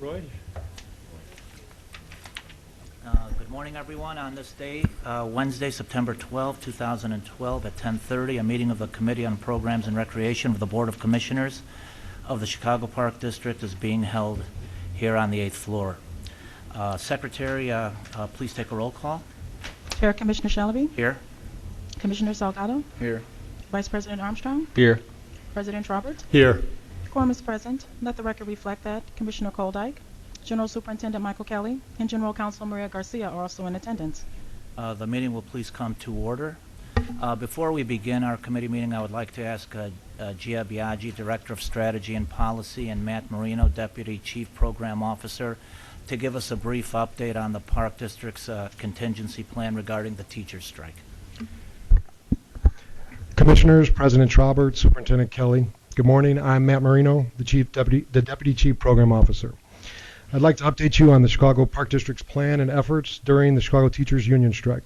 Roy? Good morning, everyone. On this day, Wednesday, September 12, 2012, at 10:30, a meeting of the Committee on Programs and Recreation of the Board of Commissioners of the Chicago Park District is being held here on the 8th floor. Secretary, please take a roll call. Chair Commissioner Shalaby. Here. Commissioner Salgado. Here. Vice President Armstrong. Here. President Roberts. Here. Quorum is present. Let the record reflect that Commissioner Koldyke, General Superintendent Michael Kelly, and General Counsel Maria Garcia are also in attendance. The meeting will please come to order. Before we begin our committee meeting, I would like to ask Gia Biaggi, Director of Strategy and Policy, and Matt Marino, Deputy Chief Program Officer, to give us a brief update on the Park District's contingency plan regarding the teachers' strike. Commissioners, President Traubert, Superintendent Kelly, good morning. I'm Matt Marino, the Deputy Chief Program Officer. I'd like to update you on the Chicago Park District's plan and efforts during the Chicago Teachers Union strike.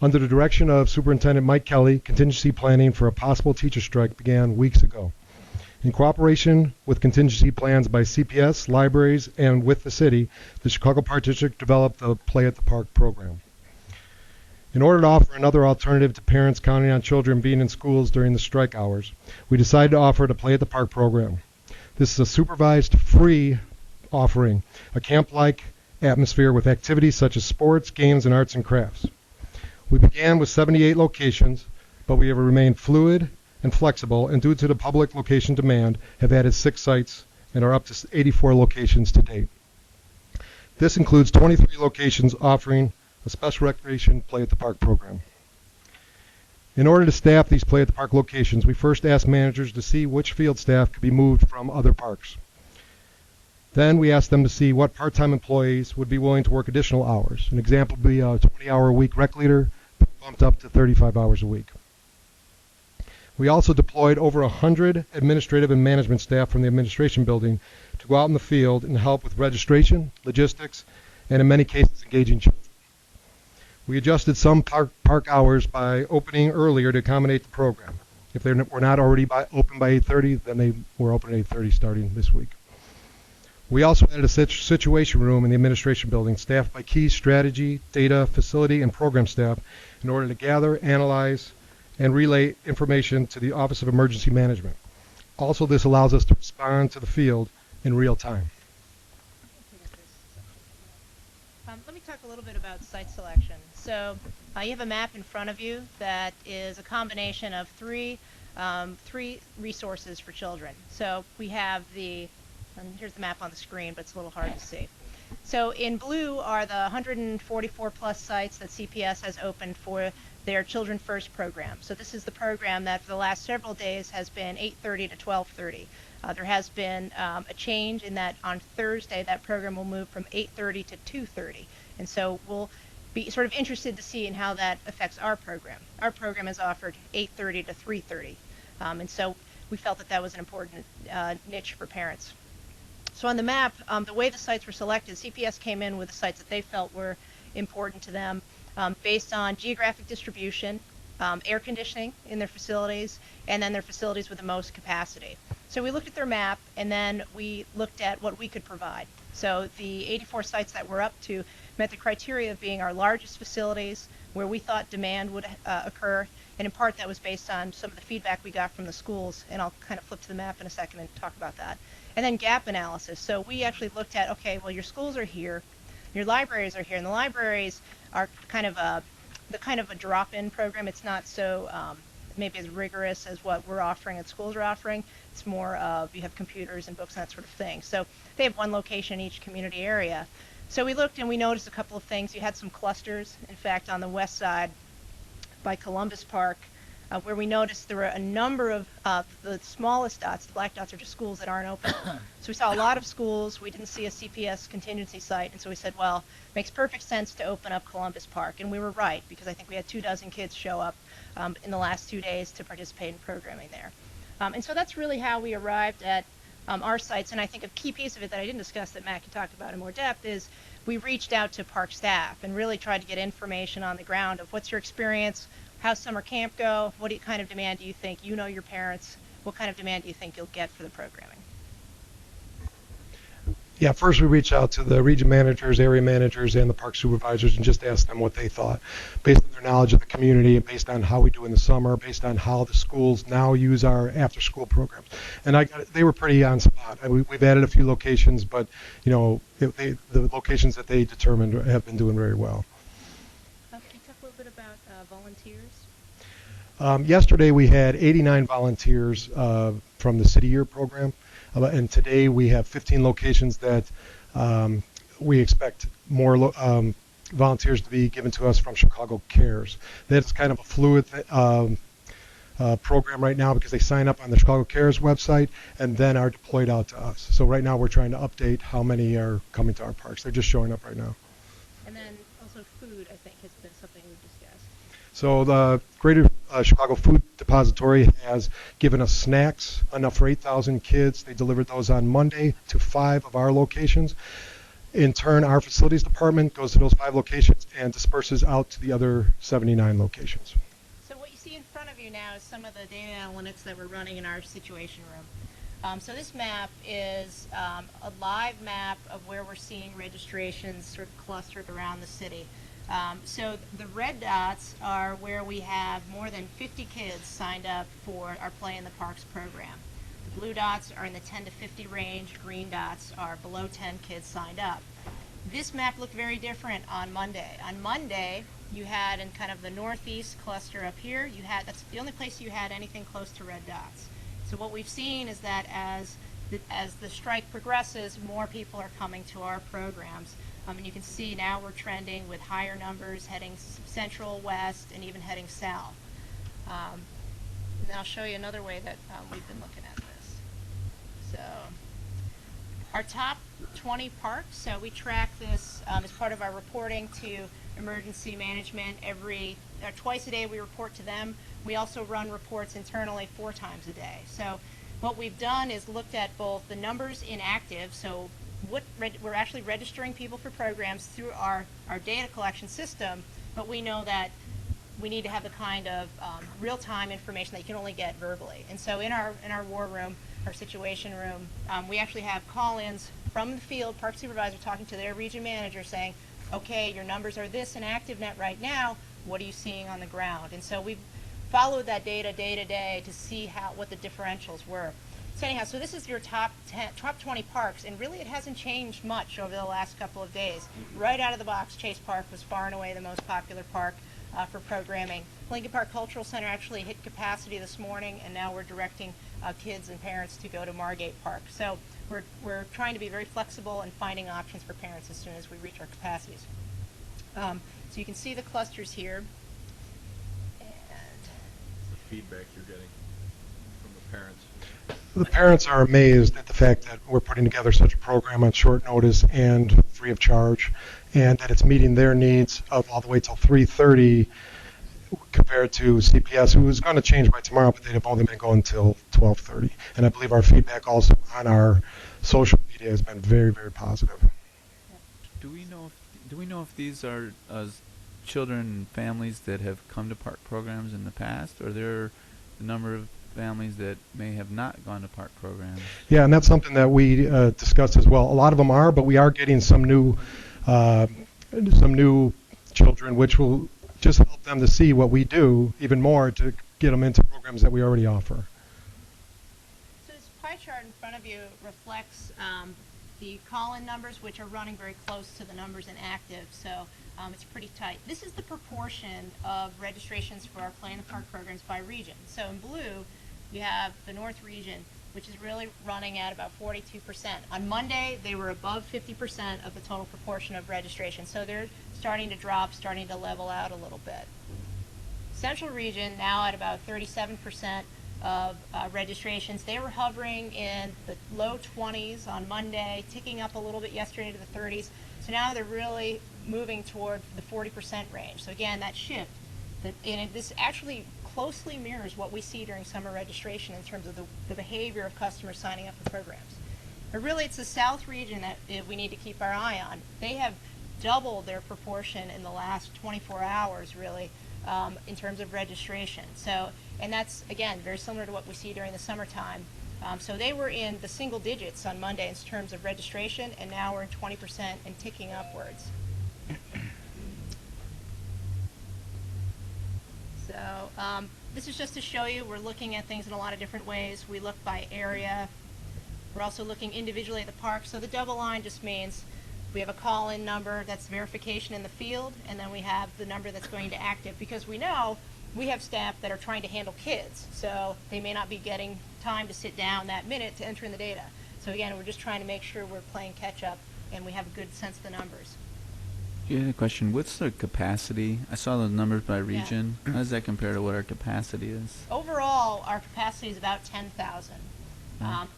Under the direction of Superintendent Mike Kelly, contingency planning for a possible teacher strike began weeks ago. In cooperation with contingency plans by CPS, libraries, and with the city, the Chicago Park District developed the Play at the Park program. In order to offer another alternative to parents counting on children being in schools during the strike hours, we decided to offer the Play at the Park program. This is a supervised, free offering, a camp-like atmosphere with activities such as sports, games, and arts and crafts. We began with 78 locations, but we have remained fluid and flexible, and due to the public location demand, have added 6 sites and are up to 84 locations to date. This includes 23 locations offering a special recreation Play at the Park program. In order to staff these Play at the Park locations, we first asked managers to see which field staff could be moved from other parks. Then we asked them to see what part-time employees would be willing to work additional hours. An example would be a 20-hour-a-week rec leader bumped up to 35 hours a week. We also deployed over 100 administrative and management staff from the administration building to go out in the field and help with registration, logistics, and in many cases engaging children. We adjusted some park hours by opening earlier to accommodate the program. If they were not already open by 8:30, then they were open at 8:30 starting this week. We also added a situation room in the administration building staffed by key strategy, data, facility, and program staff in order to gather, analyze, and relay information to the Office of Emergency Management. Also, this allows us to respond to the field in real time. Let me talk a little bit about site selection. So you have a map in front of you that is a combination of three resources for children. So we have and here's the map on the screen, but it's a little hard to see. So in blue are the 144 plus sites that CPS has opened for their Children First program. So this is the program that for the last several days has been 8:30 to 12:30. There has been a change in that on Thursday that program will move from 8:30 to 2:30. And so we'll be sort of interested to see in how that affects our program. Our program is offered 8:30 to 3:30. And so we felt that that was an important niche for parents. So on the map, the way the sites were selected, CPS came in with the sites that they felt were important to them based on geographic distribution, air conditioning in their facilities, and then their facilities with the most capacity. So we looked at their map, and then we looked at what we could provide. So the 84 sites that we're up to met the criteria of being our largest facilities where we thought demand would occur, and in part that was based on some of the feedback we got from the schools, and I'll kind of flip to the map in a second and talk about that. And then gap analysis. So we actually looked at, okay, well, your schools are here, your libraries are here, and the libraries are kind of a drop-in program. It's not so maybe as rigorous as what we're offering and schools are offering. It's more of you have computers and books and that sort of thing. So they have one location in each community area. So we looked and we noticed a couple of things. You had some clusters, in fact, on the west side by Columbus Park, where we noticed there were a number of the smallest dots, the black dots, are just schools that aren't open. So we saw a lot of schools. We didn't see a CPS contingency site, and so we said, well, it makes perfect sense to open up Columbus Park. And we were right, because I think we had 24 kids show up in the last 2 days to participate in programming there. And so that's really how we arrived at our sites. And I think a key piece of it that I didn't discuss that Matt can talk about in more depth is we reached out to park staff and really tried to get information on the ground of what's your experience, how's summer camp go, what kind of demand do you think, you know your parents, what kind of demand do you think you'll get for the programming? Yeah, first we reached out to the region managers, area managers, and the park supervisors and just asked them what they thought, based on their knowledge of the community and based on how we do in the summer, based on how the schools now use our after-school programs. And they were pretty on spot. We've added a few locations, but the locations that they determined have been doing very well. Can you talk a little bit about volunteers? Yesterday we had 89 volunteers from the City Year program. And today we have 15 locations that we expect more volunteers to be given to us from Chicago Cares. That's kind of a fluid program right now because they sign up on the Chicago Cares website and then are deployed out to us. So right now we're trying to update how many are coming to our parks. They're just showing up right now. And then also food, I think, has been something we've discussed. So the Greater Chicago Food Depository has given us snacks, enough for 8,000 kids. They delivered those on Monday to 5 of our locations. In turn, our facilities department goes to those 5 locations and disperses out to the other 79 locations. So what you see in front of you now is some of the data analytics that we're running in our situation room. So this map is a live map of where we're seeing registrations sort of clustered around the city. So the red dots are where we have more than 50 kids signed up for our Play in the Parks program. The blue dots are in the 10 to 50 range. Green dots are below 10 kids signed up. This map looked very different on Monday. On Monday, you had in kind of the northeast cluster up here, that's the only place you had anything close to red dots. So what we've seen is that as the strike progresses, more people are coming to our programs. And you can see now we're trending with higher numbers heading central, west, and even heading south. And then I'll show you another way that we've been looking at this. So our top 20 parks, so we track this as part of our reporting to emergency management. Twice a day we report to them. We also run reports internally 4 times a day. So what we've done is looked at both the numbers inactive, so we're actually registering people for programs through our data collection system, but we know that we need to have the kind of real-time information that you can only get verbally. And so in our war room, our situation room, we actually have call-ins from the field, park supervisor talking to their region manager saying, okay, your numbers are this in ActiveNet right now, what are you seeing on the ground? And so we've followed that data day to day to see what the differentials were. So anyhow, so this is your top 20 parks, and really it hasn't changed much over the last couple of days. Right out of the box, Chase Park was far and away the most popular park for programming. Lincoln Park Cultural Center actually hit capacity this morning, and now we're directing kids and parents to go to Margate Park. So we're trying to be very flexible and finding options for parents as soon as we reach our capacities. So you can see the clusters here. And the feedback you're getting from the parents. The parents are amazed at the fact that we're putting together such a program on short notice and free of charge, and that it's meeting their needs of all the way till 3:30 compared to CPS, who is going to change by tomorrow, but they've only been going till 12:30. And I believe our feedback also on our social media has been very, very positive. Do we know if these are children and families that have come to park programs in the past, or there are a number of families that may have not gone to park programs? Yeah, and that's something that we discussed as well. A lot of them are, but we are getting some new children, which will just help them to see what we do even more to get them into programs that we already offer. so this pie chart in front of you reflects the call-in numbers, which are running very close to the numbers in active, so it's pretty tight. This is the proportion of registrations for our Play in the Park programs by region. So in blue, you have the North region, which is really running at about 42%. On Monday, they were above 50% of the total proportion of registration, so they're starting to drop, starting to level out a little bit. Central region now at about 37% of registrations. They were hovering in the low 20s on Monday, ticking up a little bit yesterday to the 30s. So now they're really moving toward the 40% range. So again, that shift, and this actually closely mirrors what we see during summer registration in terms of the behavior of customers signing up for programs. But really, it's the South region that we need to keep our eye on. They have doubled their proportion in the last 24 hours, really, in terms of registration. So, and that's, again, very similar to what we see during the summertime. So they were in the single digits on Monday in terms of registration, and now we're in 20% and ticking upwards. So this is just to show you we're looking at things in a lot of different ways. We look by area. We're also looking individually at the park. So the double line just means we have a call-in number that's verification in the field, and then we have the number that's going to active, because we know we have staff that are trying to handle kids, so they may not be getting time to sit down that minute to enter in the data. So again, we're just trying to make sure we're playing catch-up and we have a good sense of the numbers. You had a question. What's the capacity? I saw the numbers by region. How does that compare to what our capacity is? Overall, our capacity is about 10,000.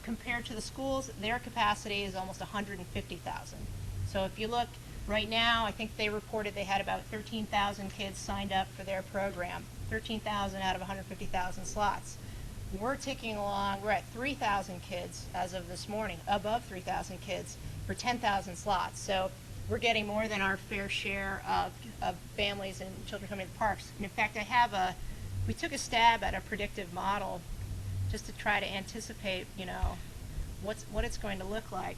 Compared to the schools, their capacity is almost 150,000. So if you look right now, I think they reported they had about 13,000 kids signed up for their program. 13,000 out of 150,000 slots. We're ticking along. We're at 3,000 kids as of this morning, above 3,000 kids for 10,000 slots. So we're getting more than our fair share of families and children coming to the parks. And in fact, we took a stab at a predictive model just to try to anticipate, what it's going to look like.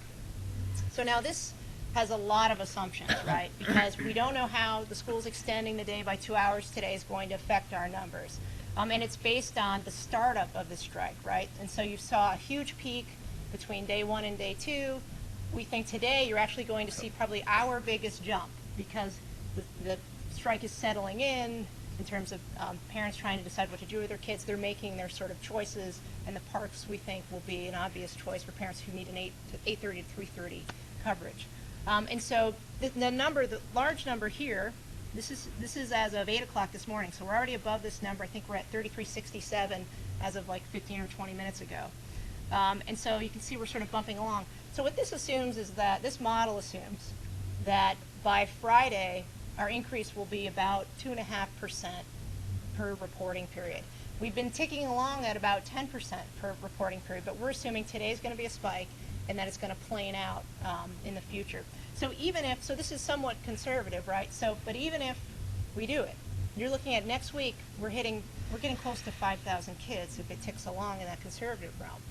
So now this has a lot of assumptions, right? Because we don't know how the school's extending the day by 2 hours today is going to affect our numbers. And it's based on the startup of the strike, right? And so you saw a huge peak between day 1 and day 2. We think today you're actually going to see probably our biggest jump, because the strike is settling in terms of parents trying to decide what to do with their kids. They're making their sort of choices, and the parks, we think, will be an obvious choice for parents who need an 8:30 to 3:30 coverage. And so the large number here, this is as of 8 o'clock this morning, so we're already above this number. I think we're at 3367 as of like 15 or 20 minutes ago. And so you can see we're sort of bumping along. So what this assumes is that, this model assumes that by Friday, our increase will be about 2.5% per reporting period. We've been ticking along at about 10% per reporting period, but we're assuming today's going to be a spike and that it's going to plane out in the future. So so this is somewhat conservative, right? But even if we do it, you're looking at next week, we're getting close to 5,000 kids if it ticks along in that conservative realm.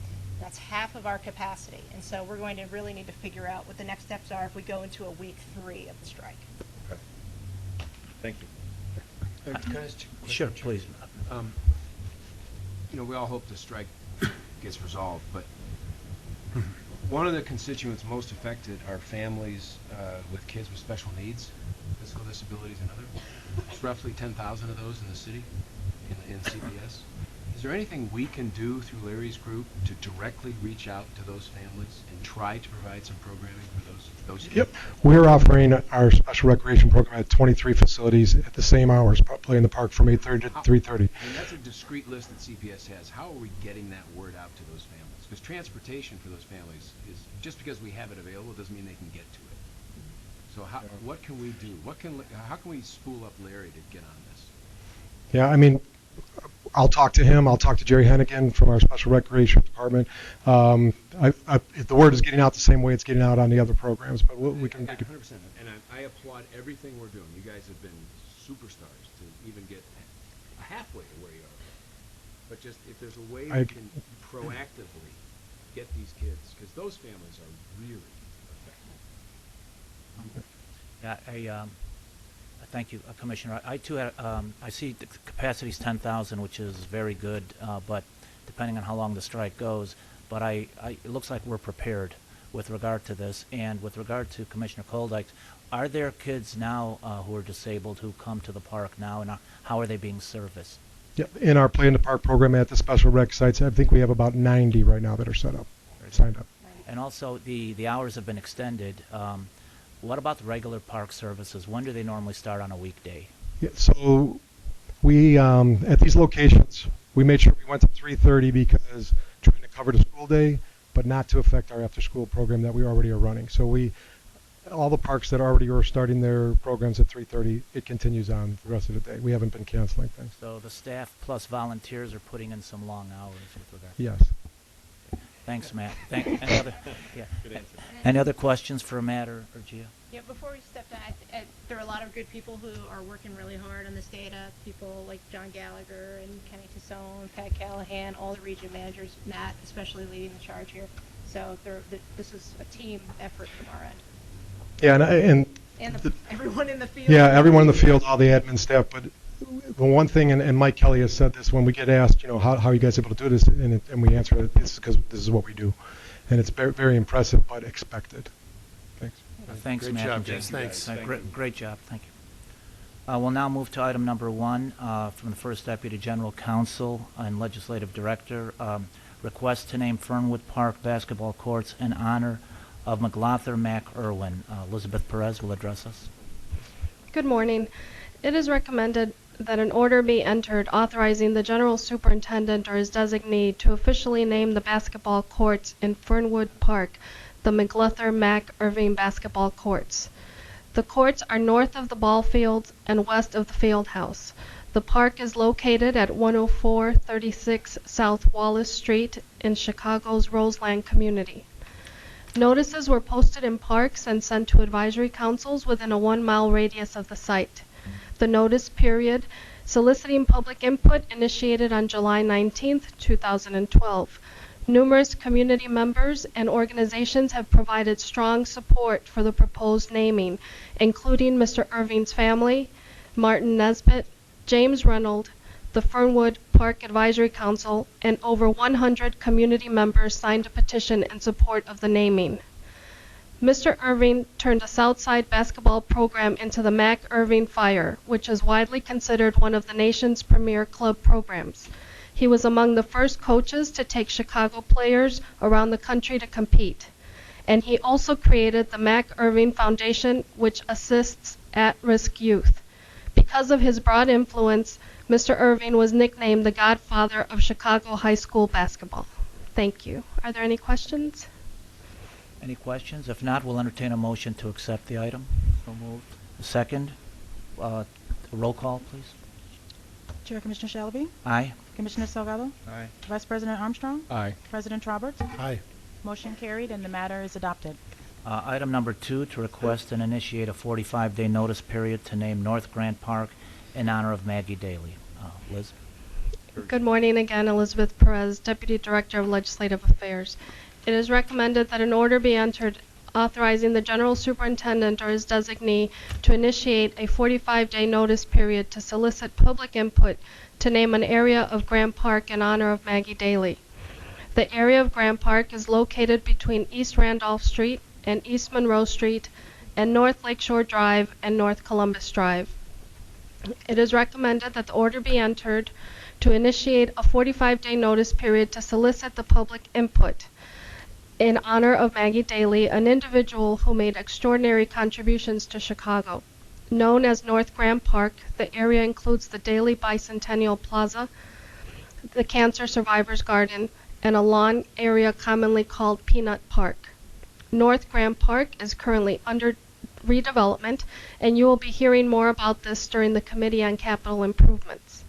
That's half of our capacity, and so we're going to really need to figure out what the next steps are if we go into a week 3 of the strike. Okay. Thank you. Can I ask you a question? Sure, please. We all hope the strike gets resolved, but one of the constituents most affected are families with kids with special needs, physical disabilities and other. There's roughly 10,000 of those in the city, in CPS. Is there anything we can do through Larry's group to directly reach out to those families and try to provide some programming for those kids? Yep. We're offering our special recreation program at 23 facilities at the same hours, probably in the park from 8:30 to 3:30. And that's a discrete list that CPS has. How are we getting that word out to those families? Because transportation for those families is, just because we have it available doesn't mean they can get to it. So what can we do? How can we spool up Larry to get on this? Yeah, I mean, I'll talk to him. I'll talk to Jerry Hennigan from our special recreation department. If the word is getting out the same way it's getting out on the other programs, but we can make it. 100%. And I applaud everything we're doing. You guys have been superstars to even get halfway to where you are. But just if there's a way we can proactively get these kids, because those families are really affected. Yeah, thank you, Commissioner. I too had, I see the capacity is 10,000, which is very good, but depending on how long the strike goes. But it looks like we're prepared with regard to this. And with regard to Commissioner Koldyke, are there kids now who are disabled who come to the park now, and how are they being serviced? Yeah, in our Play in the Park program at the special rec sites, I think we have about 90 right now that are signed up. And also, the hours have been extended. What about the regular park services? When do they normally start on a weekday? Yeah, so we, at these locations, we made sure we went to 3:30 because trying to cover the school day, but not to affect our after-school program that we already are running. So all the parks that already are starting their programs at 3:30, it continues on the rest of the day. We haven't been canceling things. So the staff plus volunteers are putting in some long hours with regard. Yes. Thanks, Matt. Any other questions for Matt or Gia? Yeah, before we step down, there are a lot of good people who are working really hard on this data. People like John Gallagher and Kenny Tassone, Pat Callahan, all the region managers, Nat especially leading the charge here. So this is a team effort from our end. Yeah, and Everyone in the field. yeah, everyone in the field, all the admin staff. But the one thing, and Mike Kelly has said this, when we get asked, how are you guys able to do this, and we answer it, it's because this is what we do, and it's very, very impressive, but expected. Thanks. Thanks, Great Matt. job, and Jess. Jason. Thanks. Great job. Thank you. We'll now move to item number 1 from the First Deputy General Counsel and Legislative Director. Request to name Fernwood Park basketball courts in honor of McLaughlin Mac Irwin. Elizabeth Perez will address us. Good morning. It is recommended that an order be entered authorizing the General Superintendent or his designee to officially name the basketball courts in Fernwood Park the McLaughlin Mac Irving basketball courts. The courts are north of the ball fields and west of the field house. The park is located at 10436 South Wallace Street in Chicago's Roseland community. Notices were posted in parks and sent to advisory councils within a 1-mile radius of the site. The notice period soliciting public input initiated on July 19, 2012. Numerous community members and organizations have provided strong support for the proposed naming, including Mr. Irving's family, Martin Nesbitt, James Reynolds, the Fernwood Park Advisory Council, and over 100 community members signed a petition in support of the naming. Mr. Irving turned a Southside basketball program into the Mac Irving Fire, which is widely considered one of the nation's premier club programs. He was among the first coaches to take Chicago players around the country to compete. And he also created the Mac Irving Foundation, which assists at-risk youth. Because of his broad influence, Mr. Irving was nicknamed the Godfather of Chicago high school basketball. Thank you. Are there any questions? Any questions? If not, we'll entertain a motion to accept the item. So moved. Second, roll call, please. Chair Commissioner Shalaby? Aye. Commissioner Salgado? Aye. Vice President Armstrong? Aye. President Roberts? Aye. Motion carried and the matter is adopted. Item number 2, to request and initiate a 45-day notice period to name North Grant Park in honor of Maggie Daly. Liz? Good morning again, Elizabeth Perez, Deputy Director of Legislative Affairs. It is recommended that an order be entered authorizing the General Superintendent or his designee to initiate a 45-day notice period to solicit public input to name an area of Grant Park in honor of Maggie Daly. The area of Grant Park is located between East Randolph Street and East Monroe Street and North Lakeshore Drive and North Columbus Drive. It is recommended that the order be entered to initiate a 45-day notice period to solicit the public input in honor of Maggie Daly, an individual who made extraordinary contributions to Chicago. Known as North Grant Park, the area includes the Daly Bicentennial Plaza, the Cancer Survivors Garden, and a lawn area commonly called Peanut Park. North Grant Park is currently under redevelopment, and you will be hearing more about this during the Committee on Capital Improvements.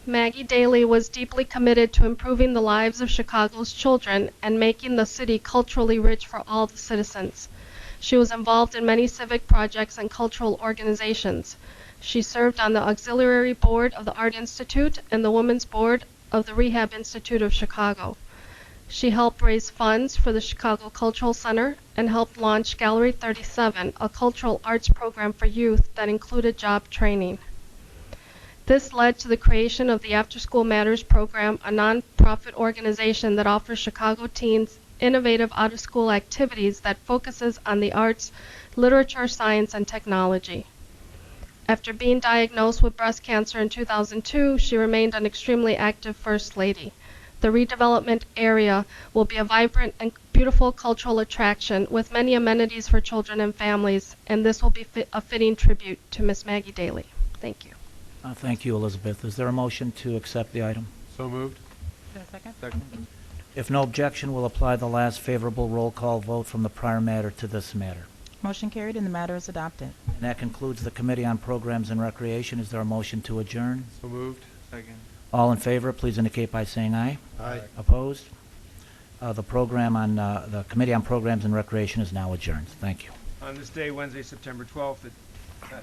Maggie Daly was deeply committed to improving the lives of Chicago's children and making the city culturally rich for all the citizens. She was involved in many civic projects and cultural organizations. She served on the Auxiliary Board of the Art Institute and the Women's Board of the Rehab Institute of Chicago. She helped raise funds for the Chicago Cultural Center and helped launch Gallery 37, a cultural arts program for youth that included job training. This led to the creation of the After School Matters program, a nonprofit organization that offers Chicago teens innovative out-of-school activities that focuses on the arts, literature, science, and technology. After being diagnosed with breast cancer in 2002, she remained an extremely active First Lady. The redevelopment area will be a vibrant and beautiful cultural attraction with many amenities for children and families, and this will be a fitting tribute to Miss Maggie Daly. Thank you. Thank you, Elizabeth. Is there a motion to accept the item? So moved. Is there a second? Second. If no objection, we'll apply the last favorable roll call vote from the prior matter to this matter. Motion carried and the matter is adopted. And that concludes the Committee on Programs and Recreation. Is there a motion to adjourn? So moved. Second. All in favor, please indicate by saying aye. Aye. Opposed? The Committee on Programs and Recreation is now adjourned. Thank you. On this day, Wednesday, September 12th,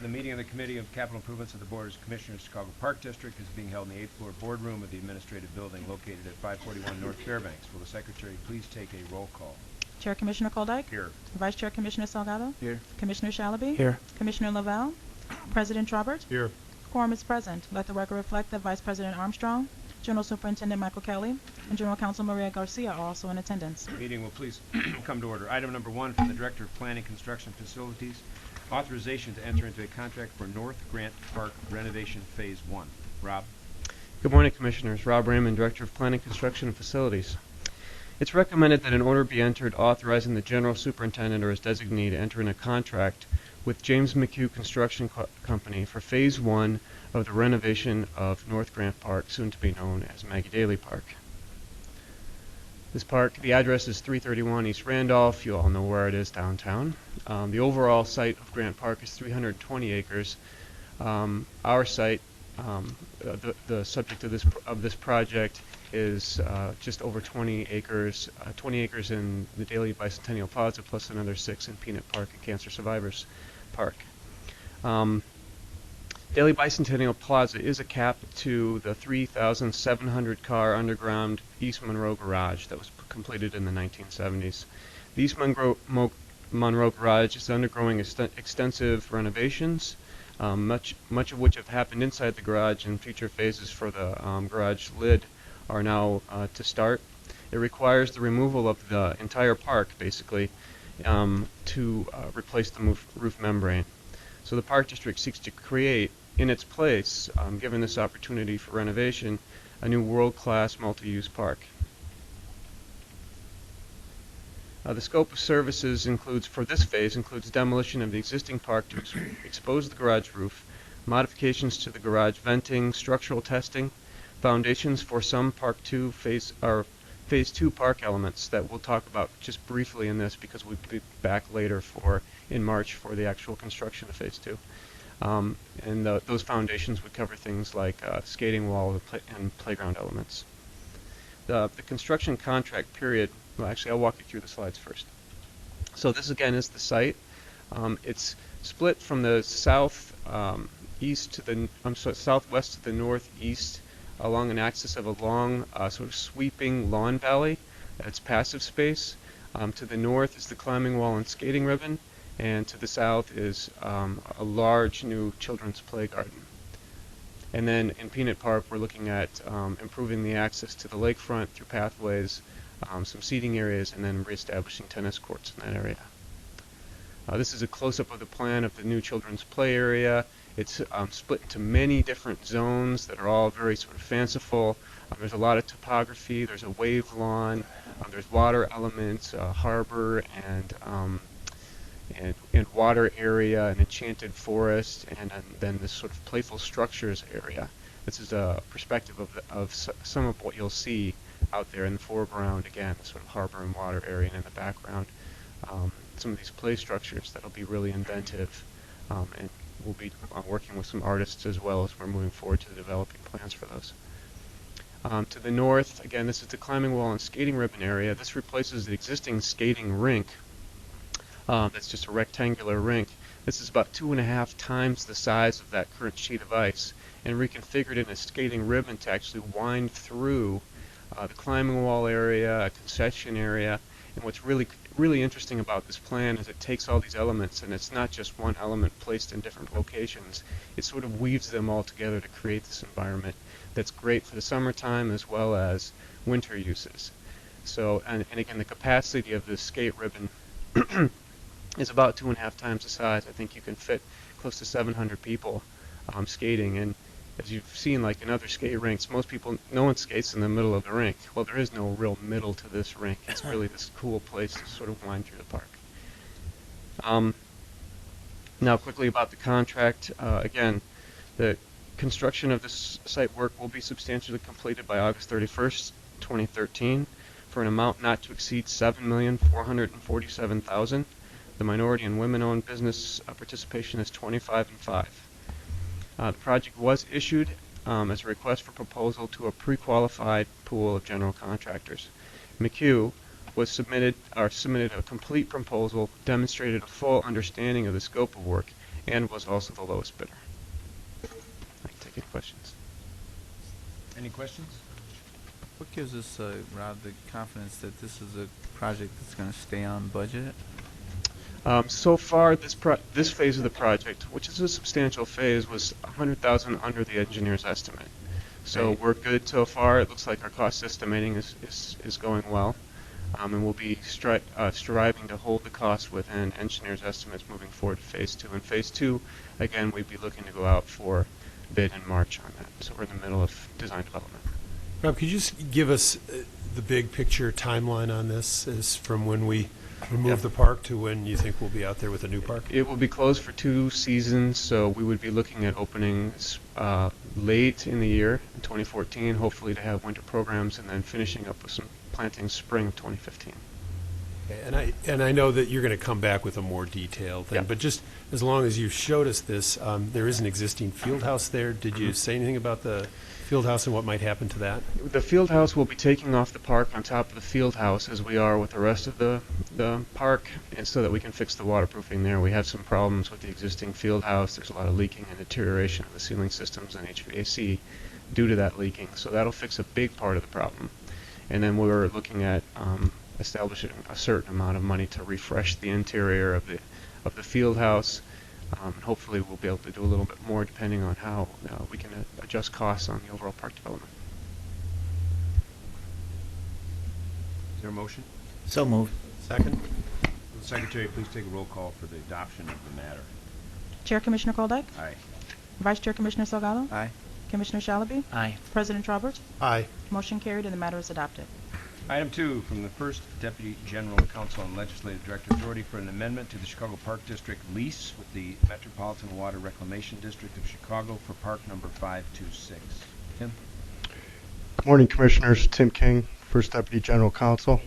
the meeting of the Committee of Capital Improvements of the Board of Commissioners, Chicago Park District, is being held in the 8th floor boardroom of the Administrative Building located at 541 North Fairbanks. Will the Secretary please take a roll call? Chair Commissioner Koldyke. Here. Vice Chair Commissioner Salgado. Here. Commissioner Shalaby. Here. Commissioner Lavelle. President Trobert. Here. Quorum is present. Let the record reflect that Vice President Armstrong, General Superintendent Michael Kelly, and General Counsel Maria Garcia are also in attendance. The meeting will please come to order. Item number 1 from the Director of Planning Construction Facilities, authorization to enter into a contract for North Grant Park renovation Phase 1. Rob? Good morning, Commissioners. Rob Raymond, Director of Planning, Construction, and Facilities. It's recommended that an order be entered authorizing the General Superintendent or his designee to enter in a contract with James McHugh Construction Company for Phase 1 of the renovation of North Grant Park, soon to be known as Maggie Daley Park. This park, the address is 331 East Randolph. You all know where it is downtown. The overall site of Grant Park is 320 acres. Our site, the subject of this project, is just over 20 acres. 20 acres in the Daley Bicentennial Plaza, plus another 6 in Peanut Park and Cancer Survivors Park. Daley Bicentennial Plaza is a cap to the 3,700 car underground East Monroe Garage that was completed in the 1970s. The East Monroe Garage is undergoing extensive renovations, much of which have happened inside the garage, and future phases for the garage lid are now to start. It requires the removal of the entire park, basically, to replace the roof membrane. So the Park District seeks to create, in its place, given this opportunity for renovation, a new world-class multi-use park. The scope of services for this phase includes demolition of the existing park to expose the garage roof, modifications to the garage venting, structural testing, foundations for some Phase 2 park elements that we'll talk about just briefly in this, because we'll be back later in March for the actual construction of Phase 2. Those foundations would cover things like skating wall and playground elements. The construction contract period, well, actually I'll walk you through the slides first. So this again is the site. It's split from the southwest to the northeast along an axis of a long sort of sweeping lawn valley. That's passive space. To the north is the climbing wall and skating ribbon, and to the south is a large new children's play garden. And then in Peanut Park, we're looking at improving the access to the lakefront through pathways, some seating areas, and then reestablishing tennis courts in that area. This is a close-up of the plan of the new children's play area. It's split into many different zones that are all very sort of fanciful. There's a lot of topography. There's a wave lawn. There's water elements, harbor, and water area, an enchanted forest, and then this sort of playful structures area. This is a perspective of some of what you'll see out there in the foreground. Again, the sort of harbor and water area, and in the background, some of these play structures that'll be really inventive, and we'll be working with some artists as well as we're moving forward to the developing plans for those. To the north, again, this is the climbing wall and skating ribbon area. This replaces the existing skating rink. That's just a rectangular rink. This is about 2.5 times the size of that current sheet of ice, and reconfigured in a skating ribbon to actually wind through the climbing wall area, a concession area. And what's really interesting about this plan is it takes all these elements, and it's not just one element placed in different locations. It sort of weaves them all together to create this environment that's great for the summertime as well as winter uses. So, and again, the capacity of this skate ribbon is about 2.5 times the size. I think you can fit close to 700 people skating. And as you've seen, like in other skate rinks, no one skates in the middle of the rink. Well, there is no real middle to this rink. It's really this cool place to sort of wind through the park. Now, quickly about the contract. Again, the construction of this site work will be substantially completed by August 31st, 2013, for an amount not to exceed $7,447,000. The minority and women-owned business participation is 25 and 5. The project was issued as a request for proposal to a pre-qualified pool of general contractors. McHugh, submitted a complete proposal, demonstrated a full understanding of the scope of work, and was also the lowest bidder. I can take any questions. Any questions? What gives us, Rob, the confidence that this is a project that's going to stay on budget? So far, this phase of the project, which is a substantial phase, was $100,000 under the engineer's estimate. So Right. we're good so far. It looks like our cost estimating is going well, and we'll be striving to hold the cost within engineer's estimates moving forward to phase 2. In phase 2, again, we'd be looking to go out for bid in March on that. So we're in the middle of design development. Rob, could you just give us the big picture timeline on this, is from when we remove the park to when you think we'll be out there with a new park? It will be closed for 2 seasons, so we would be looking at opening late in the year, in 2014, hopefully to have winter programs, and then finishing up with some planting spring of 2015. Okay, and I know that you're going to come back with a more detailed thing, Yeah. but just as long as you showed us this, there is an existing field house there. Did you say anything about the field house and what might happen to that? The field house will be taking off the park on top of the field house, as we are with the rest of the park, and so that we can fix the waterproofing there. We have some problems with the existing field house. There's a lot of leaking and deterioration of the ceiling systems and HVAC due to that leaking, so that'll fix a big part of the problem. And then we're looking at establishing a certain amount of money to refresh the interior of the field house. Hopefully we'll be able to do a little bit more depending on how we can adjust costs on the overall park development. Is there a motion? So moved. Second? Will the Secretary please take a roll call for the adoption of the matter? Chair Commissioner Koldeck, Aye. Vice Chair Commissioner Salgado, Aye. Commissioner Shalaby, Aye. President Trobert. Aye. Motion carried and the matter is adopted. Item 2, from the First Deputy General Counsel and Legislative Director, authority for an amendment to the Chicago Park District lease with the Metropolitan Water Reclamation District of Chicago for park number 526. Tim? Good morning, Commissioners. Tim King, First Deputy General Counsel.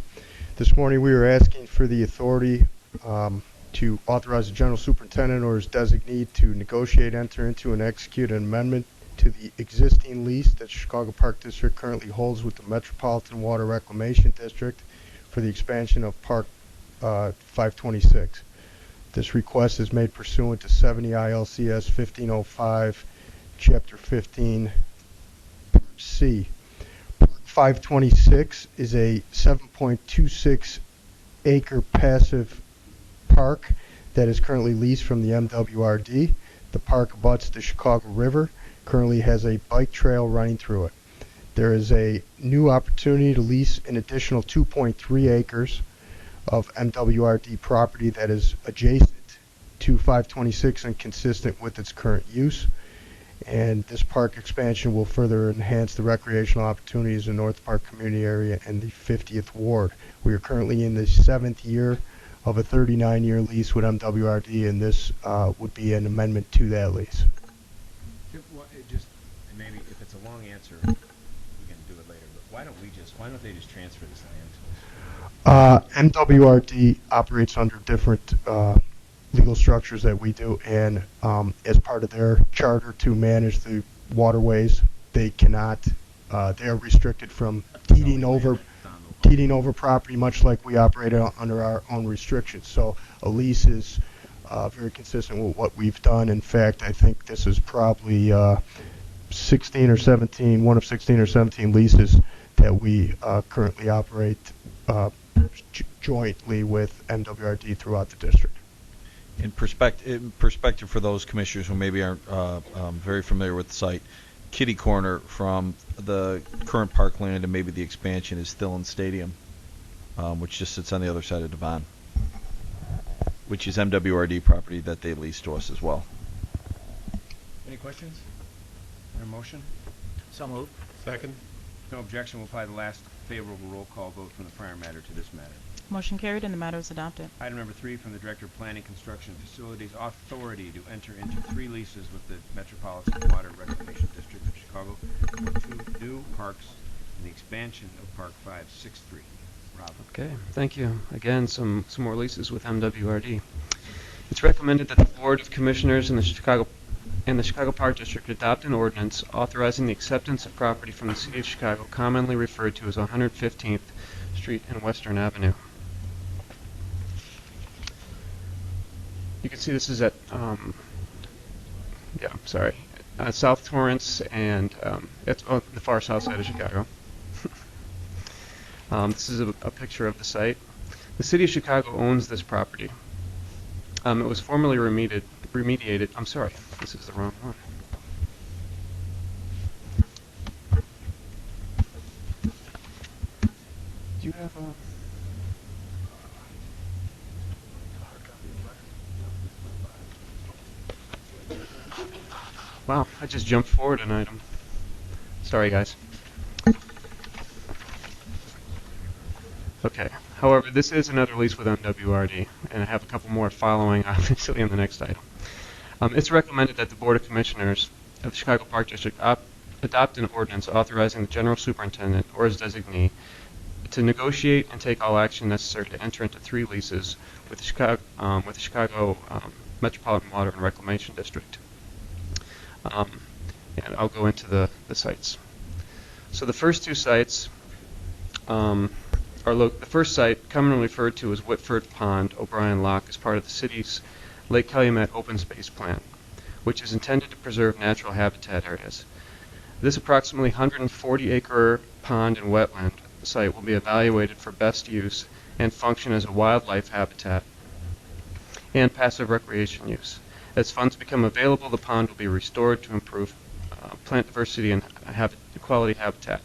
This morning we are asking for the authority to authorize the General Superintendent or his designee to negotiate, enter into, and execute an amendment to the existing lease that Chicago Park District currently holds with the Metropolitan Water Reclamation District for the expansion of Park 526. This request is made pursuant to 70 ILCS 1505, Chapter 15, C. Park 526 is a 7.26 acre passive park that is currently leased from the MWRD. The park abuts the Chicago River, currently has a bike trail running through it. There is a new opportunity to lease an additional 2.3 acres of MWRD property that is adjacent to 526 and consistent with its current use. And this park expansion will further enhance the recreational opportunities in North Park community area and the 50th Ward. We are currently in the 7th year of a 39-year lease with MWRD, and this would be an amendment to that lease. Maybe if it's a long answer, we can do it later, but why don't they just transfer this land to us? MWRD operates under different legal structures that we do, and as part of their charter to manage the waterways, they cannot, they are restricted from deeding over property, much like we operate under our own restrictions. So a lease is very consistent with what we've done. In fact, I think this is probably one of 16 or 17 leases that we currently operate jointly with MWRD throughout the district. In perspective for those commissioners who maybe aren't very familiar with the site, kitty corner from the current parkland and maybe the expansion is Thillen Stadium, which just sits on the other side of Devon, which is MWRD property that they lease to us as well. Any questions? Is there a motion? So moved. Second? No objection, we'll apply the last favorable roll call vote from the prior matter to this matter. Motion carried and the matter is adopted. Item number 3, from the Director of Planning, Construction, and Facilities, authority to enter into 3 leases with the Metropolitan Water Reclamation District of Chicago for 2 new parks and the expansion of Park 563. Rob. Okay, thank you. Again, some more leases with MWRD. It's recommended that the Board of Commissioners in the Chicago Park District adopt an ordinance authorizing the acceptance of property from the City of Chicago, commonly referred to as 115th Street and Western Avenue. You can see this is at, South Torrance, and it's on the far south side of Chicago. This is a picture of the site. The City of Chicago owns this property. It was formerly remediated. I'm sorry, this is the wrong one. Do you have a... Wow, I just jumped forward an item. Sorry, guys. Okay. However, this is another lease with MWRD, and I have a couple more following, obviously, in the next item. It's recommended that the Board of Commissioners of the Chicago Park District adopt an ordinance authorizing the General Superintendent or his designee to negotiate and take all action necessary to enter into 3 leases with the Chicago Metropolitan Water and Reclamation District. And I'll go into the sites. So the first 2 sites the first site, commonly referred to as Whitford Pond, O'Brien Lock, is part of the city's Lake Calumet Open Space Plan, which is intended to preserve natural habitat areas. This approximately 140-acre pond and wetland site will be evaluated for best use and function as a wildlife habitat and passive recreation use. As funds become available, the pond will be restored to improve plant diversity and quality habitat.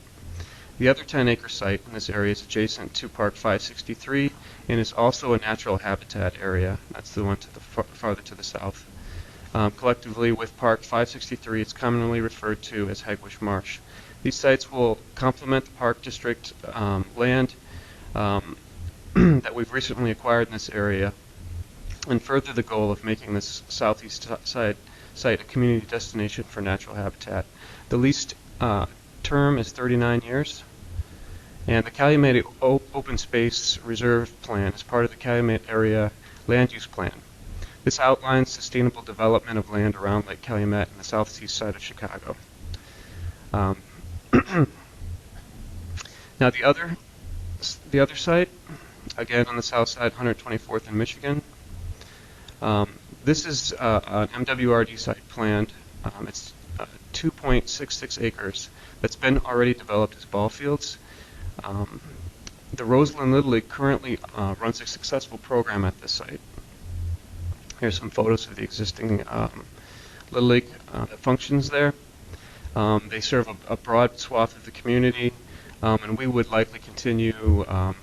The other 10-acre site in this area is adjacent to Park 563 and is also a natural habitat area. That's the one to the farther to the south. Collectively, with Park 563, it's commonly referred to as Hegwish Marsh. These sites will complement the Park District land that we've recently acquired in this area and further the goal of making this southeast site a community destination for natural habitat. The leased term is 39 years. And the Calumet Open Space Reserve Plan is part of the Calumet Area Land Use Plan. This outlines sustainable development of land around Lake Calumet and the southeast side of Chicago. Now the other site, again on the south side, 124th and Michigan. This is an MWRD site planned. It's 2.66 acres that's been already developed as ball fields. The Roseland Little League currently runs a successful program at this site. Here's some photos of the existing Little League that functions there. They serve a broad swath of the community, and we would likely continue a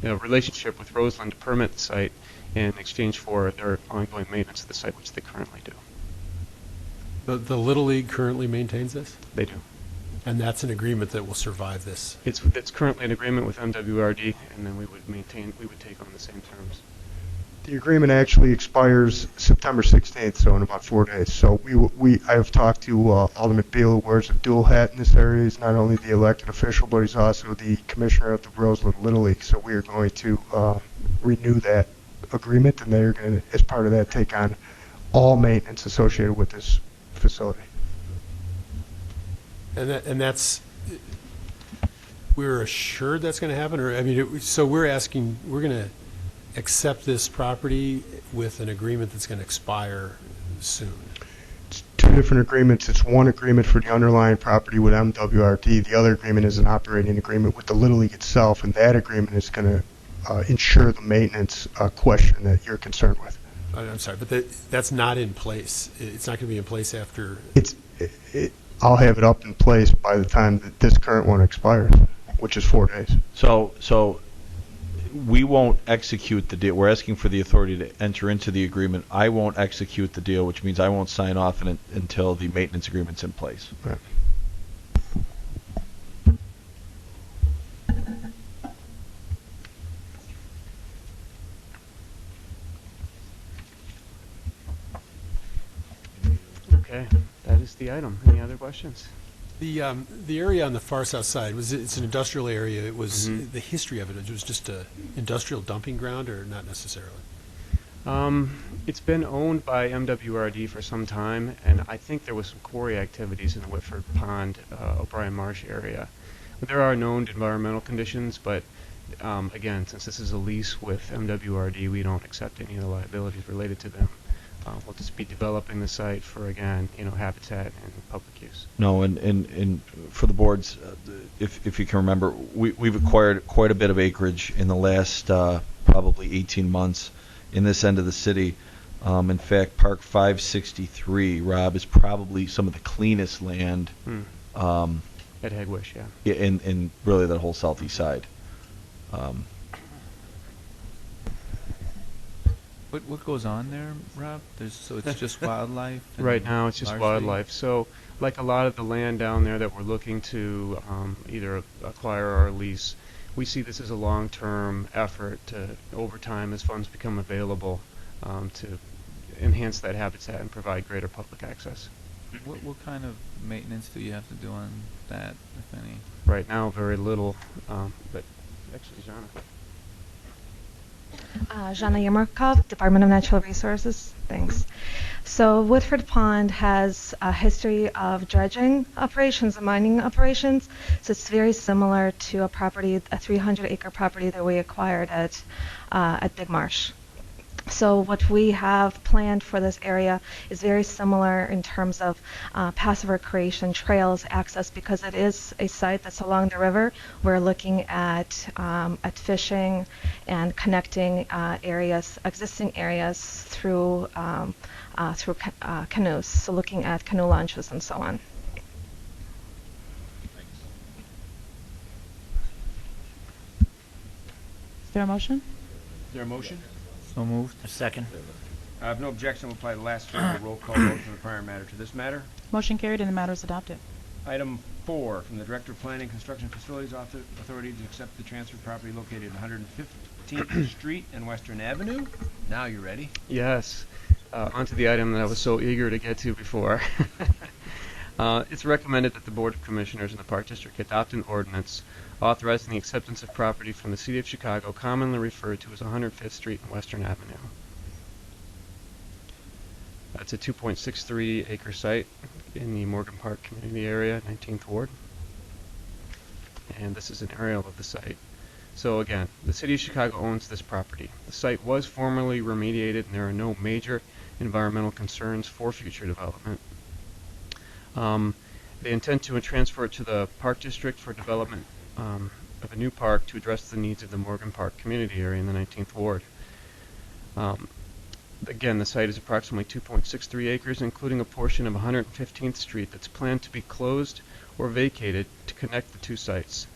relationship with Roseland to permit the site in exchange for their ongoing maintenance of the site, which they currently do. The Little League currently maintains this? They do. And that's an agreement that will survive this? It's currently an agreement with MWRD, and then we would take on the same terms. The agreement actually expires September 16th, so in about 4 days. So I have talked to Alderman Beal, who wears a dual hat in this area. He's not only the elected official, but he's also the commissioner of the Roseland Little League. So we are going to renew that agreement, and they're going to, as part of that, take on all maintenance associated with this facility. And that's, we're assured that's going to happen? Or, I mean, so we're going to accept this property with an agreement that's going to expire soon? It's 2 different agreements. It's one agreement for the underlying property with MWRD. The other agreement is an operating agreement with the Little League itself, and that agreement is going to ensure the maintenance question that you're concerned with. I'm sorry, but that's not in place. It's not going to be in place after... I'll have it up in place by the time that this current one expires, which is 4 days. So we won't execute the deal. We're asking for the authority to enter into the agreement. I won't execute the deal, which means I won't sign off on it until the maintenance agreement's in place. Right. Okay, that is the item. Any other questions? The area on the far south side, it's an industrial area. It was the history of it was just a industrial dumping ground, or not necessarily? It's been owned by MWRD for some time, and I think there was some quarry activities in the Whitford Pond, O'Brien Marsh area. There are known environmental conditions, but Again, since this is a lease with MWRD, we don't accept any of the liabilities related to them. We'll just be developing the site for, again, habitat and public use. No, and for the boards, if you can remember, we've acquired quite a bit of acreage in the last probably 18 months in this end of the city. In fact, Park 563, Rob, is probably some of the cleanest land At Hegwish, yeah. in really that whole southeast side. What goes on there, Rob? So it's just wildlife? Right now, it's just largely? wildlife. So, like a lot of the land down there that we're looking to either acquire or lease, we see this as a long-term effort to, over time, as funds become available, to enhance that habitat and provide greater public access. What kind of maintenance do you have to do on that, if any? Right now, very little, but actually, Jana. Zhana Yermakov, Department of Natural Resources. Thanks. So Woodford Pond has a history of dredging operations and mining operations. So it's very similar to a 300-acre property that we acquired at Big Marsh. So what we have planned for this area is very similar in terms of passive recreation, trails, access, because it is a site that's along the river. We're looking at fishing and connecting existing areas through canoes. So looking at canoe launches and so on. Is there a motion? Is there a motion? So moved. A second. I have no objection. We'll apply the last favorable roll call vote from the prior matter to this matter. Motion carried and the matter is adopted. Item 4, from the Director of Planning, Construction Facilities Authority to accept the transferred property located at 115th Street and Western Avenue. Now you're ready. Yes. Onto the item that I was so eager to get to before. It's recommended that the Board of Commissioners in the Park District adopt an ordinance authorizing the acceptance of property from the City of Chicago, commonly referred to as 105th Street and Western Avenue. It's a 2.63 acre site in the Morgan Park community area, 19th Ward. And this is an aerial of the site. So again, the City of Chicago owns this property. The site was formerly remediated and there are no major environmental concerns for future development. They intend to transfer it to the Park District for development of a new park to address the needs of the Morgan Park community area in the 19th Ward. Again, the site is approximately 2.63 acres, including a portion of 115th Street that's planned to be closed or vacated to connect the two sites.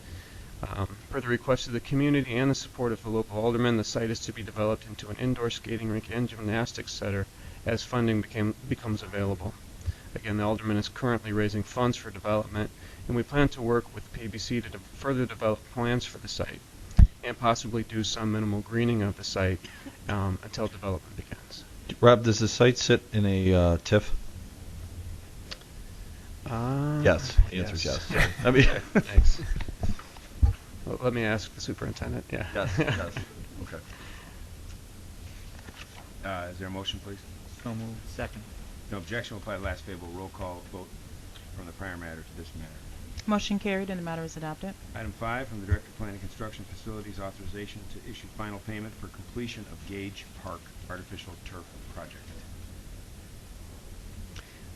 Per the request of the community and the support of the local aldermen, the site is to be developed into an indoor skating rink and gymnastics center as funding becomes available. Again, the alderman is currently raising funds for development, and we plan to work with PBC to further develop plans for the site and possibly do some minimal greening of the site until development begins. Rob, does the site sit in a TIF? Yes. The answer is yes. I mean, Thanks. Well, let me ask the superintendent. Yeah. yes. Okay. Is there a motion, please? So moved. Second. No objection. We'll apply the last favorable roll call vote from the prior matter to this matter. Motion carried and the matter is adopted. Item 5, from the Director of Planning Construction Facilities Authorization to issue final payment for completion of Gage Park Artificial Turf Project.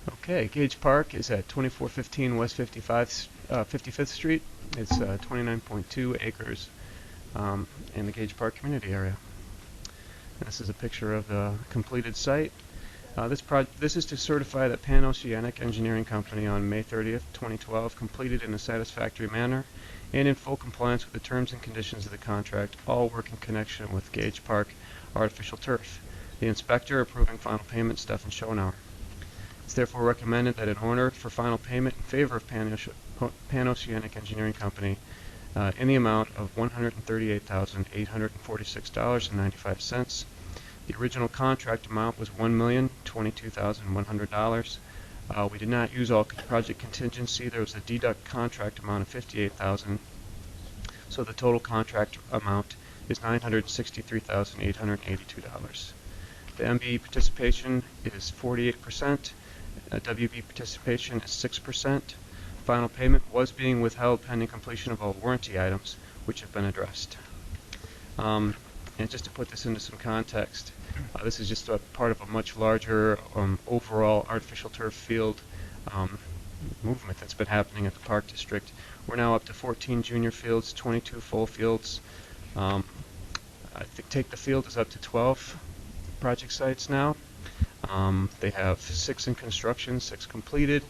Okay, Gage Park is at 2415 West 55th Street. It's 29.2 acres in the Gage Park community area. This is a picture of the completed site. This is to certify that Pan-Oceanic Engineering Company on May 30th, 2012 completed in a satisfactory manner and in full compliance with the terms and conditions of the contract all work in connection with Gage Park Artificial Turf. The inspector approving final payment, Stefan Schonauer. It's therefore recommended that in order for final payment in favor of Pan-Oceanic Engineering Company in the amount of $138,846.95. The original contract amount was $1,022,100. We did not use all project contingency. There was a deduct contract amount of $58,000. So the total contract amount is $963,882. The MBE participation is 48%. WB participation is 6%. Final payment was being withheld pending completion of all warranty items, which have been addressed. And just to put this into some context, this is just a part of a much larger overall artificial turf field movement that's been happening at the Park District. We're now up to 14 junior fields, 22 full fields. I think Take the Field is up to 12 project sites now. They have 6 in construction, 6 completed,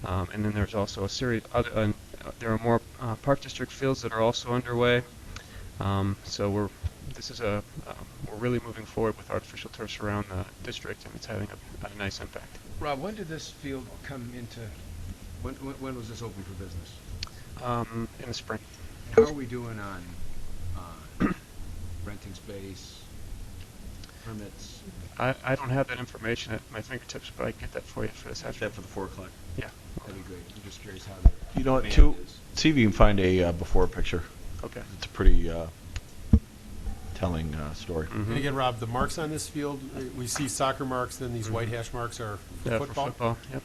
and then there's also a series other. There are more Park District fields that are also underway. So we're really moving forward with artificial turfs around the district, and it's having a nice impact. Rob, when did this field come into? When was this open for business? In the spring. How are we doing on renting space, permits? I don't have that information at my fingertips, but I can get that for you for this afternoon. That for the 4 o'clock. Yeah. That'd be great. I'm just curious how the You know what, demand too? is. See if you can find a before picture. Okay. It's a pretty telling story. And again, Rob, the marks on this field, we see soccer marks, then these white Mhm. hash marks are for Yeah, football? for football. Yep.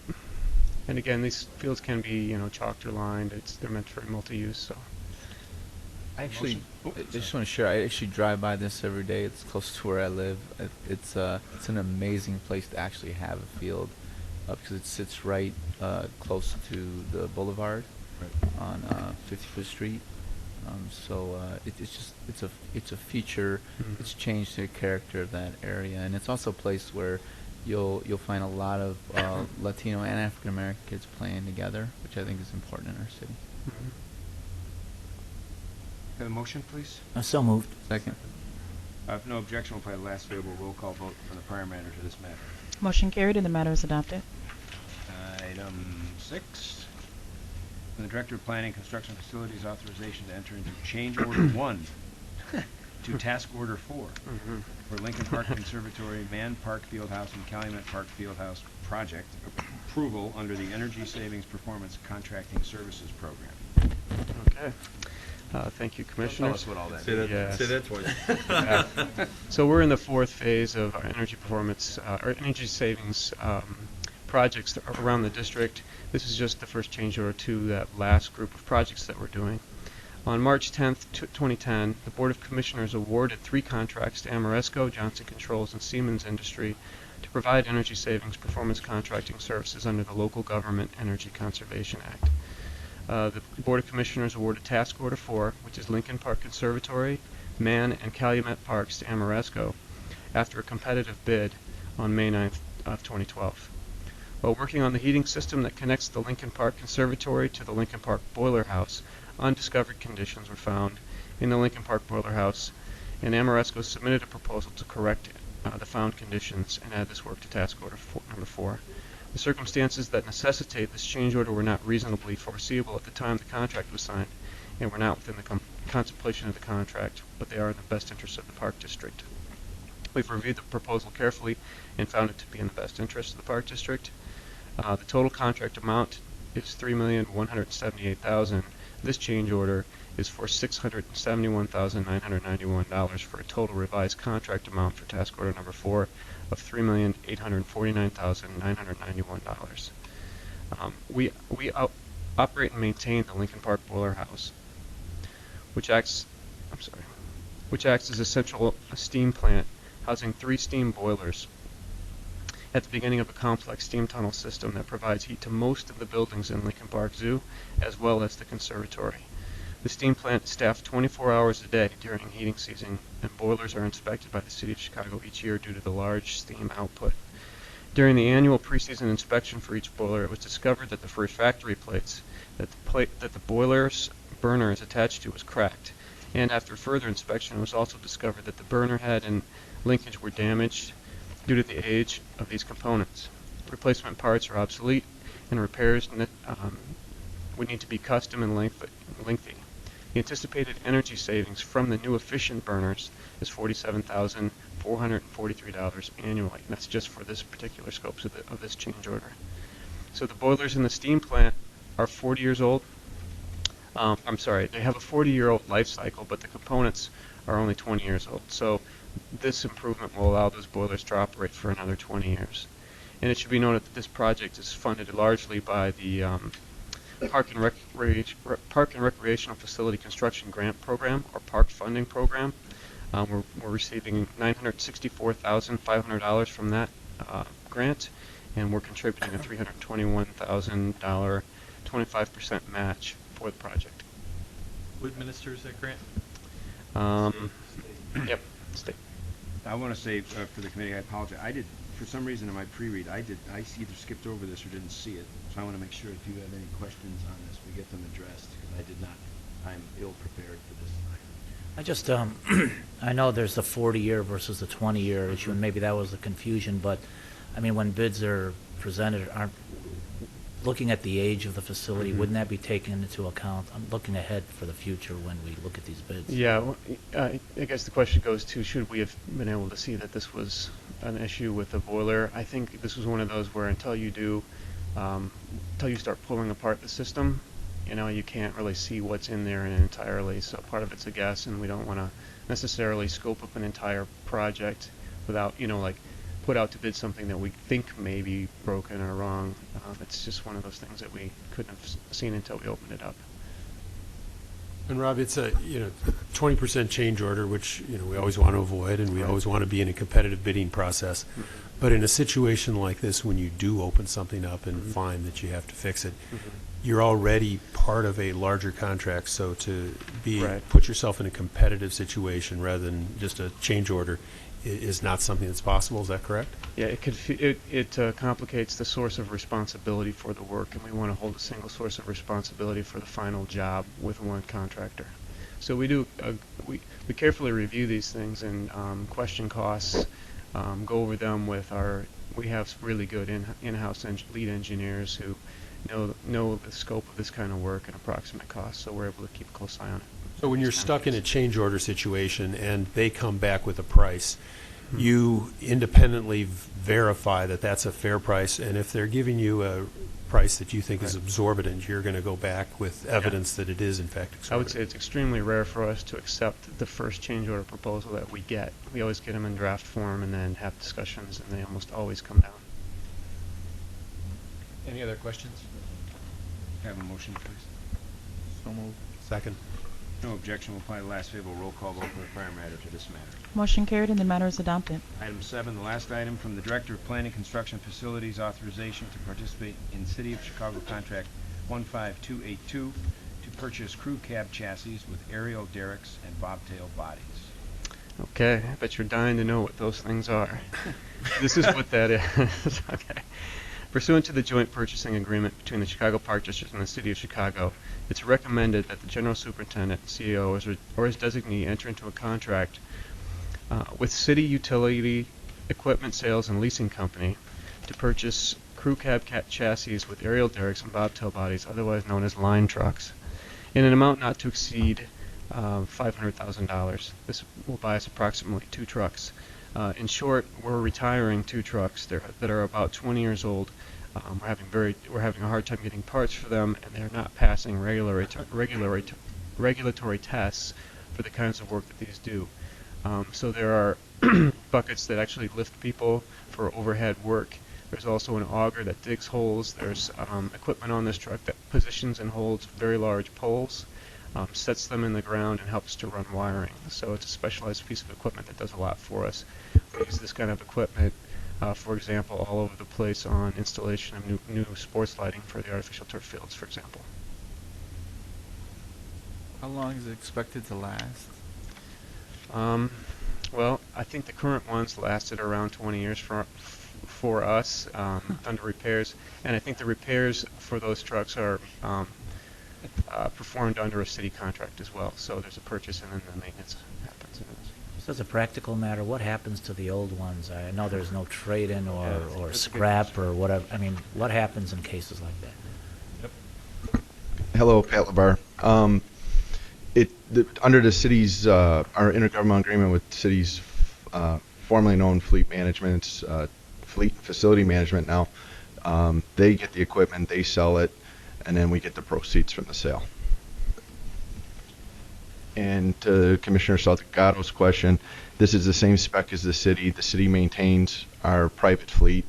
And again, these fields can be, chalked or lined. They're meant for multi-use. So. Actually, Motion? I just want to share. I actually drive by this every day. It's close to where I live. It's an amazing place to actually have a field, because it sits right close to the boulevard on 55th Street. It's a feature. Mhm. It's changed the character of that area, and it's also a place where you'll find a lot of Latino and African American kids playing together, which I think is important in our city. Mhm. Got a motion, please? So moved. Second. If no objection, we'll play the last favorable roll call vote from the prior matter to this matter. Motion carried and the matter is adopted. Item 6. From the Director of Planning, Construction Facilities, authorization to enter into change order 1 to task order 4 Mhm. for Lincoln Park Conservatory, Man Park Fieldhouse, and Calumet Park Fieldhouse project approval under the Energy Savings Performance Contracting Services Program. Okay. Thank you, Commissioners. Tell us what all that Say is. that. Say that twice. Yeah. So we're in the 4th phase of our energy performance or energy savings projects around the district. This is just the first change order to that last group of projects that we're doing. On March 10th, 2010, the Board of Commissioners awarded 3 contracts to Amoresco, Johnson Controls, and Siemens Industry to provide energy savings performance contracting services under the Local Government Energy Conservation Act. The Board of Commissioners awarded Task Order 4, which is Lincoln Park Conservatory, Man, and Calumet Parks to Amoresco after a competitive bid on May 9th of 2012. While working on the heating system that connects the Lincoln Park Conservatory to the Lincoln Park Boiler House, undiscovered conditions were found in the Lincoln Park Boiler House, and Amoresco submitted a proposal to correct the found conditions and add this work to Task Order number 4. The circumstances that necessitate this change order were not reasonably foreseeable at the time the contract was signed and were not within the contemplation of the contract, but they are in the best interest of the Park District. We've reviewed the proposal carefully and found it to be in the best interest of the Park District. The total contract amount is $3,178,000. This change order is for $671,991 for a total revised contract amount for task order number 4 of $3,849,991. We operate and maintain the Lincoln Park Boiler House, which acts as a central steam plant housing 3 steam boilers at the beginning of a complex steam tunnel system that provides heat to most of the buildings in Lincoln Park Zoo, as well as the conservatory. The steam plant is staffed 24 hours a day during heating season, and boilers are inspected by the City of Chicago each year due to the large steam output. During the annual preseason inspection for each boiler, it was discovered that the first factory plates that the boiler's burner is attached to was cracked, and after further inspection, it was also discovered that the burner head and linkage were damaged due to the age of these components. Replacement parts are obsolete, and repairs would need to be custom and lengthy. The anticipated energy savings from the new efficient burners is $47,443 annually, and that's just for this particular scopes of this change order. So the boilers in the steam plant are 40 years old. They have a 40-year-old life cycle, but the components are only 20 years old. So this improvement will allow those boilers to operate for another 20 years. And it should be noted that this project is funded largely by the Park and Recreational Facility Construction Grant Program, or Park Funding Program. We're receiving $964,500 from that grant, and we're contributing a $321,000 25% match for the project. Who administers that grant? Yep, state. I want to say for the committee, I apologize. For some reason in my pre-read, I either skipped over this or didn't see it. So I want to make sure if you have any questions on this, we get them addressed, because I did not. I'm ill prepared for this. I just, I know there's the 40-year versus the 20-year issue, and maybe that was the confusion, but, I mean, when bids are presented, aren't, looking at the age of the facility, wouldn't that be taken into account? I'm looking ahead for the future when we look at these bids. Yeah, I guess the question goes to, should we have been able to see that this was an issue with the boiler? I think this was one of those where until you start pulling apart the system, you can't really see what's in there entirely. So part of it's a guess, and we don't want to necessarily scope up an entire project without, put out to bid something that we think may be broken or wrong. It's just one of those things that we couldn't have seen until we opened it up. And Rob, it's a 20% change order, which we always want to avoid, and we always want to be in a competitive bidding process. But in a situation like this, when you do open something up and find that you have to fix it, you're already part of a larger contract. So to put yourself in a competitive situation rather than just a change order is not something that's possible. Is that correct? Yeah, it complicates the source of responsibility for the work, and we want to hold a single source of responsibility for the final job with one contractor. So we do we carefully review these things and question costs, go over them with we have really good in-house lead engineers who know the scope of this kind of work and approximate costs, so we're able to keep a close eye on it. So when you're stuck in a change order situation and they come back with a price, you independently verify that that's a fair price, and if they're giving you a price that you think is exorbitant, you're going to go back with evidence that it is in fact exorbitant. I would say it's extremely rare for us to accept the first change order proposal that we get. We always get them in draft form and then have discussions, and they almost always come down. Any other questions? Have a motion, please. So moved. Second. No objection will apply to the last favorable roll call vote for the prior matter to this matter. Motion carried and the matter is adopted. Item 7, the last item from the Director of Planning, Construction, Facilities, Authorization to participate in City of Chicago Contract 15282 to purchase crew cab chassis with aerial derricks and bobtail bodies. Okay, I bet you're dying to know what those things are. This is what that is. Okay. Pursuant to the joint purchasing agreement between the Chicago Park District and the City of Chicago, it's recommended that the General Superintendent, CEO, or his designee enter into a contract with City Utility Equipment Sales and Leasing Company to purchase crew cab chassis with aerial derricks and bobtail bodies, otherwise known as line trucks, in an amount not to exceed $500,000. This will buy us approximately 2 trucks. In short, we're retiring 2 trucks that are about 20 years old. We're having a hard time getting parts for them, and they're not passing regulatory tests for the kinds of work that these do. So there are buckets that actually lift people for overhead work. There's also an auger that digs holes. There's equipment on this truck that positions and holds very large poles, sets them in the ground, and helps to run wiring. So it's a specialized piece of equipment that does a lot for us. We use this kind of equipment, for example, all over the place on installation of new sports lighting for the artificial turf fields, for example. How long is it expected to last? Well, I think the current ones lasted around 20 years for us under repairs, and I think the repairs for those trucks are performed under a city contract as well. So there's a purchase and then the maintenance happens. So as a practical matter, what happens to the old ones? I know there's no trade-in or scrap or whatever. I mean, what happens in cases like that? Hello, Pat LeBar. Under the city's our intergovernmental agreement with the city's formerly known fleet management, fleet facility management now, they get the equipment, they sell it, and then we get the proceeds from the sale. And to Commissioner Salgato's question, this is the same spec as the city. The city maintains our private fleet,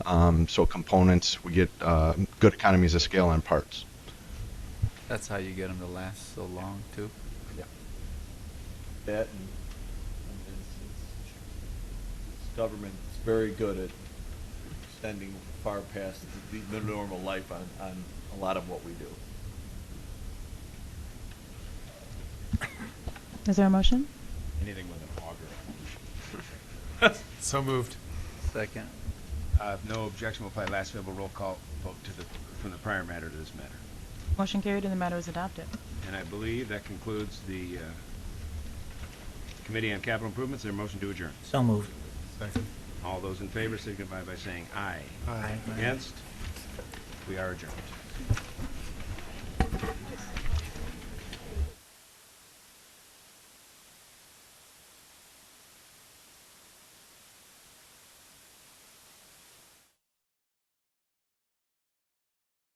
so components, we get good economies of scale on parts. That's how you get them to last so long, too? Yeah. That and government is very good at extending far past the normal life on a lot of what we do. Is there a motion? Anything with an auger. So moved. Second. If no objection, we'll apply last available roll call vote from the prior matter to this matter. Motion carried and the matter is adopted. And I believe that concludes the Committee on Capital Improvements. Is there a motion to adjourn? So moved. Second. All those in favor signify by saying aye. Aye. Against? We are adjourned.